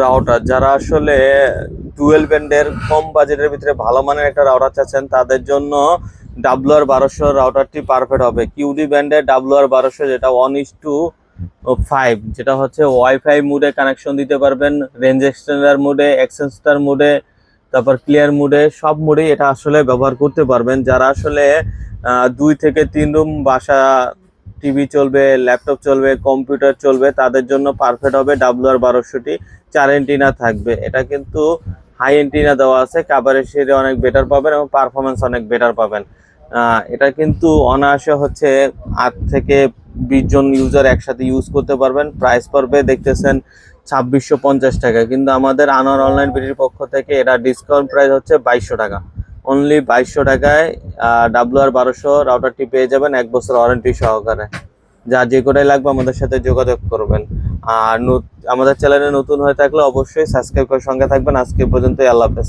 Router, যারা আসলে dual ব্যান্ডের কম বাজেটের ভিতরে ভালো মানের একটা রাউটার চাচ্ছেন তাদের জন্য WR1200 রাউটারটি পারফেক্ট হবে। কিউডি ব্যান্ডের WR1200, যেটা 1:5, যেটা হচ্ছে ওয়াইফাই মোডে কানেকশন দিতে পারবেন, রেঞ্জ এক্সটেন্ডার মোডে, এক্সটেন্ডার মোডে, তারপর ক্লিয়ার মোডে, সব মোডেই এটা আসলে ব্যবহার করতে পারবেন। যারা আসলে 2 থেকে 3 রুম বাসা, টিভি চলবে, ল্যাপটপ চলবে, কম্পিউটার চলবে, তাদের জন্য পারফেক্ট হবে WR1200টি। 4 এন্টিনা থাকবে, এটা কিন্তু হাই এন্টিনা দেওয়া আছে, কাভারেজ সেটা অনেক বেটার পাবেন এবং পারফরমেন্স অনেক বেটার পাবেন। এটা কিন্তু অনায়াসে হচ্ছে 8 থেকে 20 জন ইউজার একসাথে ইউজ করতে পারবেন। প্রাইস পড়বে দেখতেছেন 2650 টাকা, কিন্তু আমাদের আনোয়ার অনলাইন বিডির পক্ষ থেকে এটা ডিসকাউন্ট প্রাইস হচ্ছে 2200 টাকা। অনলি 2200 টাকায় WR1200 রাউটারটি পেয়ে যাবেন 1 বছর ওয়ারেন্টি সহকারে। যা যে কোটাই লাগবে আমাদের সাথে যোগাযোগ করবেন। আর আমাদের চ্যানেলে নতুন হয়ে থাকলে অবশ্যই সাবস্ক্রাইব করে সঙ্গে থাকবেন। আজকে পর্যন্ত, আল্লাহ হাফেজ।